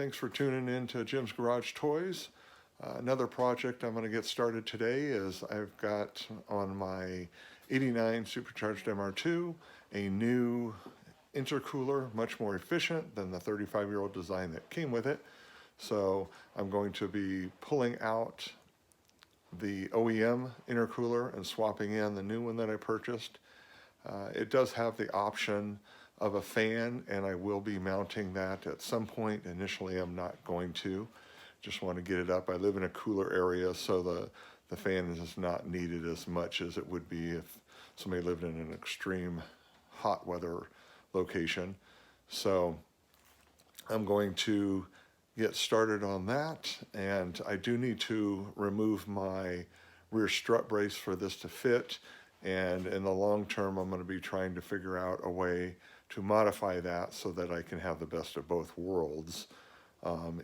Thanks for tuning in to Jim's Garage Toys. Another project I'm going to get started today is I've got on my 89 Supercharged MR2 a new intercooler, much more efficient than the 35-year-old design that came with it. So I'm going to be pulling out the OEM intercooler and swapping in the new one that I purchased. It does have the option of a fan, and I will be mounting that at some point. Initially, I'm not going to. Just want to get it up. I live in a cooler area, so the fan is not needed as much as it would be if somebody lived in an extreme hot weather location. So I'm going to get started on that, and I do need to remove my rear strut brace for this to fit, and in the long term I'm going to be trying to figure out a way to modify that so that I can have the best of both worlds.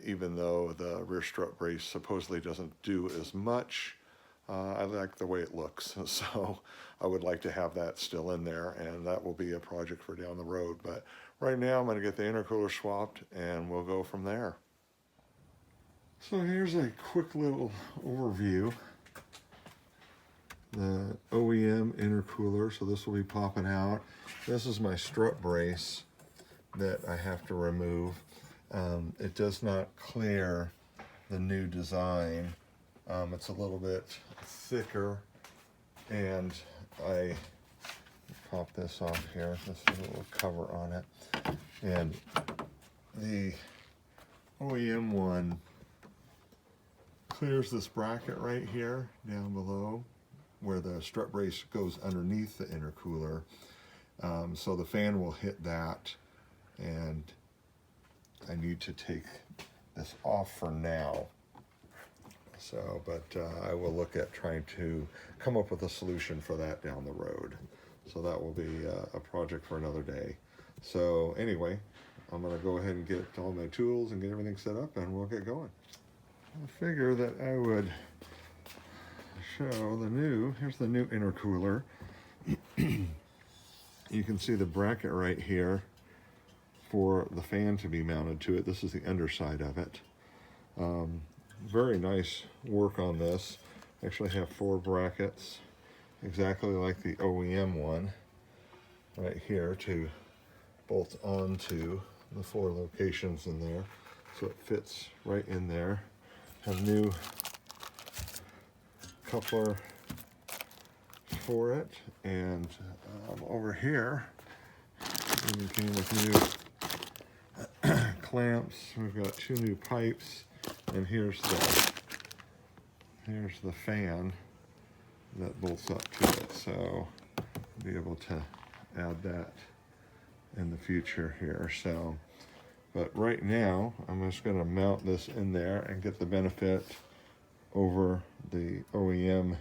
Even though the rear strut brace supposedly doesn't do as much, I like the way it looks, so I would like to have that still in there, and that will be a project for down the road. But right now I'm going to get the intercooler swapped and we'll go from there. So here's a quick little overview. The OEM intercooler, so this will be popping out. This is my strut brace that I have to remove. It does not clear the new design. It's a little bit thicker, and I pop this off here. This is a little cover on it, and the OEM one clears this bracket right here down below where the strut brace goes underneath the intercooler. So the fan will hit that, and I need to take this off for now. So, but I will look at trying to come up with a solution for that down the road. So that will be a project for another day. So anyway, I'm gonna go ahead and get all my tools and get everything set up, and we'll get going. I figure that I would show here's the new intercooler. You can see the bracket right here for the fan to be mounted to it. This is the underside of it. Very nice work on this. I actually have 4 brackets, exactly like the OEM one, right here to bolt onto the 4 locations in there. So it fits right in there. Have new coupler for it, and over here it came with new clamps. We've got 2 new pipes, and here's the fan that bolts up to it, so I'll be able to add that in the future here. So but right now I'm just going to mount this in there and get the benefit over the OEM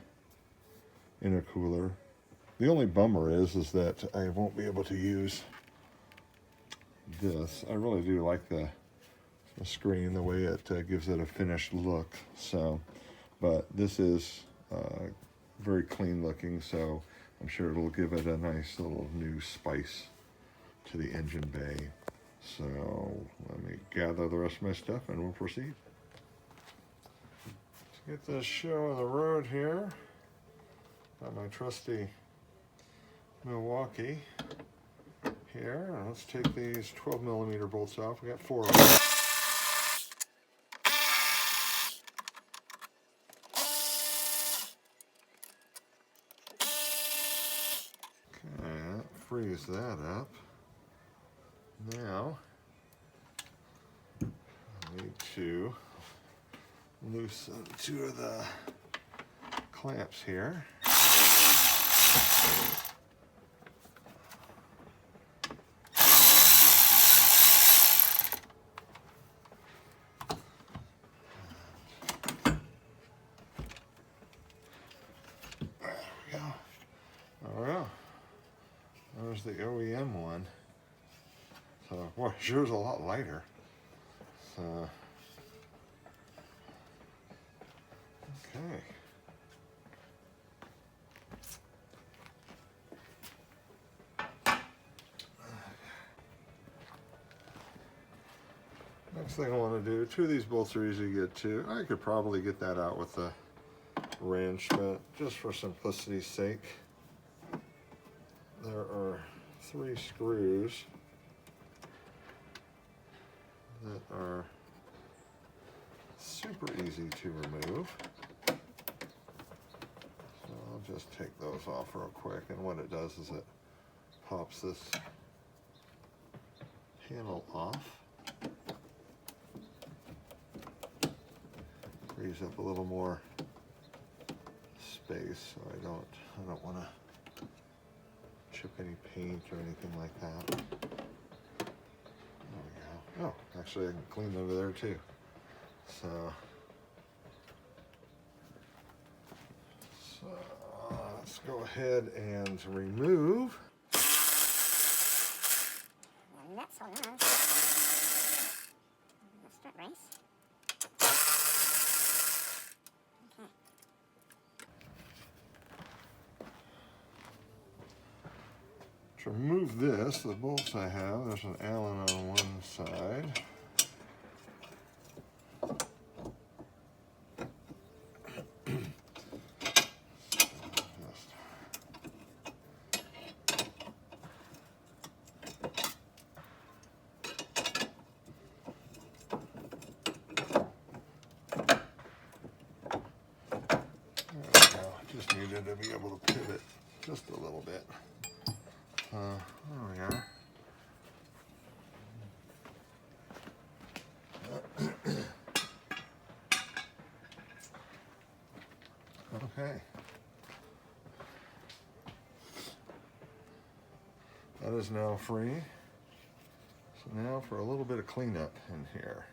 intercooler. The only bummer is that I won't be able to use this. I really do like the screen, the way it gives it a finished look. So, but this is very clean looking, so I'm sure it'll give it a nice little new spice to the engine bay. So let me gather the rest of my stuff and we'll proceed. Let's get this show on the road here. Got my trusty Milwaukee here. Let's take these 12mm bolts off. We got 4 of them. Okay, frees that up. Now I need to loosen 2 of the clamps here. There we go. Oh yeah, there's the OEM one. So, boy, sure's a lot lighter. So, okay. Next thing I want to do, two of these bolts are easy to get to. I could probably get that out with the wrench, but just for simplicity's sake, there are 3 screws that are super easy to remove. So I'll just take those off real quick, and what it does is it pops this panel off. Frees up a little more space so I don't want to chip any paint or anything like that. There we go. Oh, actually I can clean over there too. So let's go ahead and remove. That's all nice. The strut race. Okay. To remove this, the bolts I have, there's an Allen on one side. Just needed to be able to pivot just a little bit. There we are. Okay. That is now free. So now for a little bit of cleanup in here.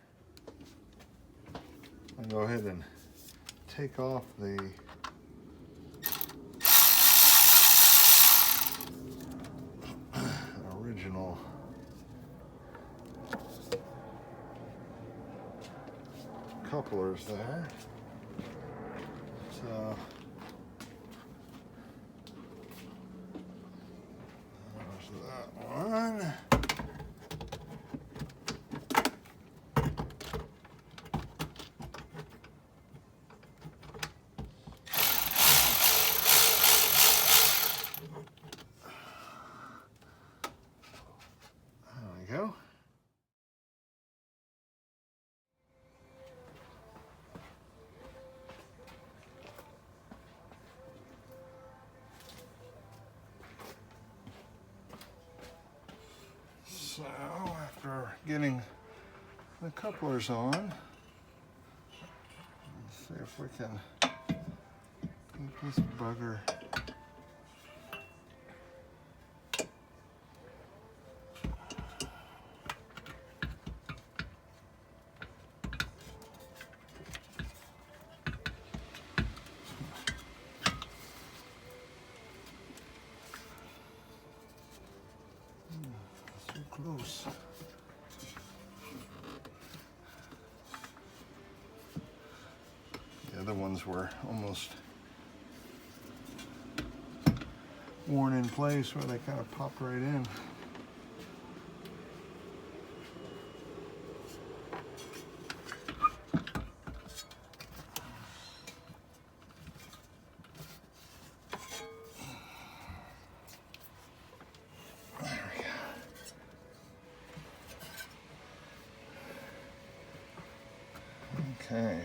I'll go ahead and take off the original couplers there. So there's that one. There we go. So after getting the couplers on, let's see if we can get this bugger so close. The other ones were almost worn in place where they kind of popped right in. Okay.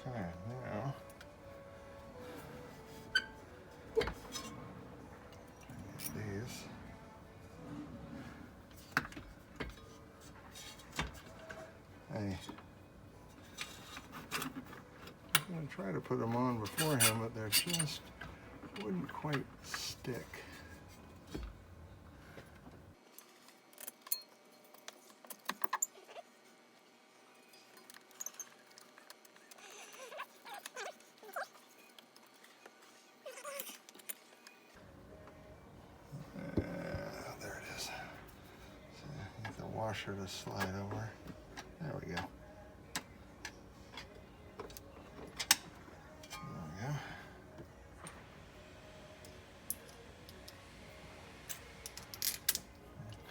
Okay, now these. I'm going to try to put them on beforehand, but they just wouldn't quite stick. washer to slide over. There we go. There we go.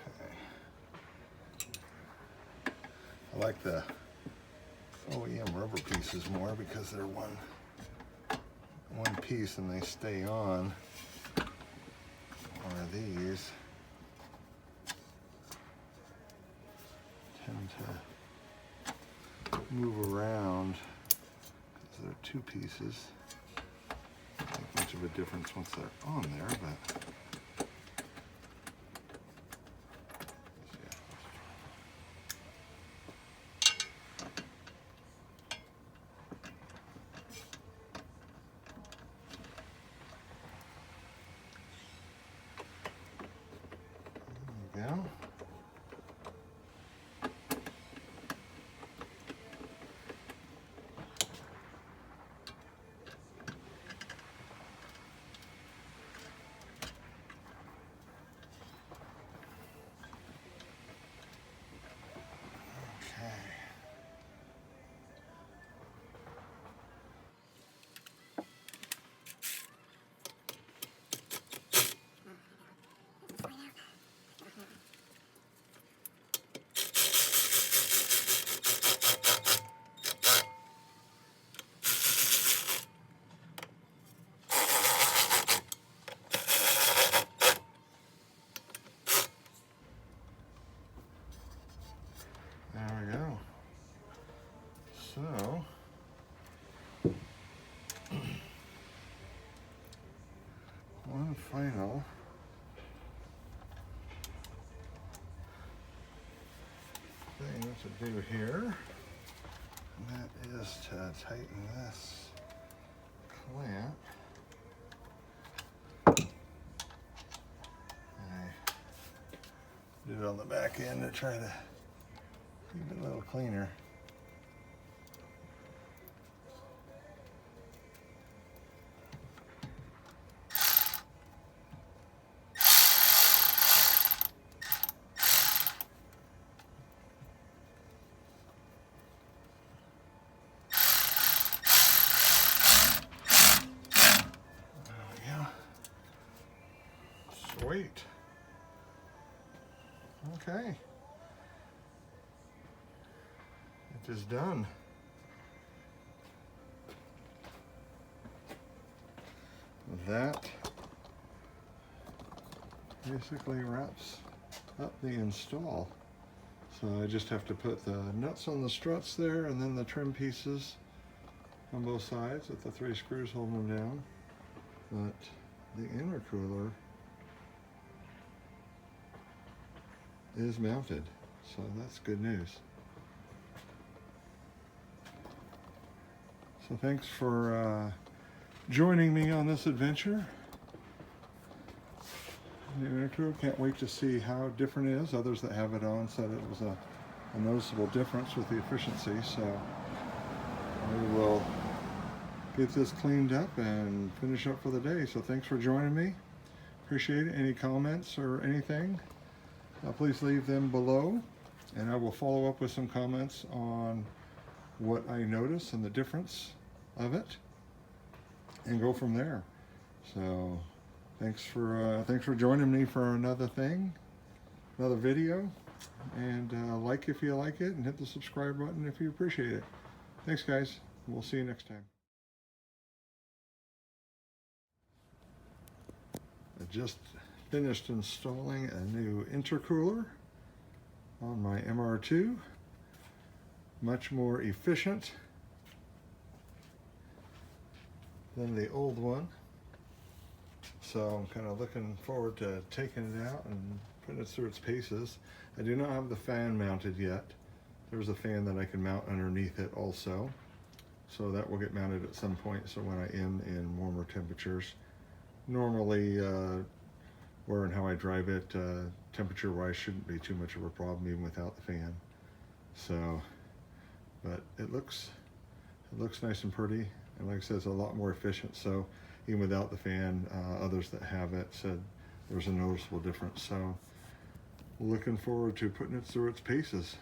Okay. I like the OEM rubber pieces more because they're one piece and they stay on. Or these tend to move around because they're two pieces. Not make much of a difference once they're on there, but there we go. There we go. So, one final thing to do here, and that is to tighten this clamp. I did it on the back end to try to keep it a little cleaner. Sweet. Okay. It is done. That basically wraps up the install. So I just have to put the nuts on the struts there and then the trim pieces on both sides with the 3 screws holding them down. But the intercooler is mounted, so that's good news. So thanks for joining me on this adventure. New intercooler, can't wait to see how different it is. Others that have it on said it was a noticeable difference with the efficiency, so we will get this cleaned up and finish up for the day. So thanks for joining me. Appreciate it. Any comments or anything, please leave them below, and I will follow up with some comments on what I notice and the difference of it, and go from there. So thanks for joining me for another video, and like if you like it, and hit the subscribe button if you appreciate it. Thanks guys, we'll see you next time. I just finished installing a new intercooler on my MR2. Much more efficient than the old one. So I'm kind of looking forward to taking it out and putting it through its paces. I do not have the fan mounted yet. There's a fan that I can mount underneath it also. So that will get mounted at some point, so when I am in warmer temperatures. Normally, where and how I drive it, temperature-wise shouldn't be too much of a problem even without the fan. So, but it looks nice and pretty, and like I said, it's a lot more efficient. So even without the fan, others that have it said there was a noticeable difference. So looking forward to putting it through its paces.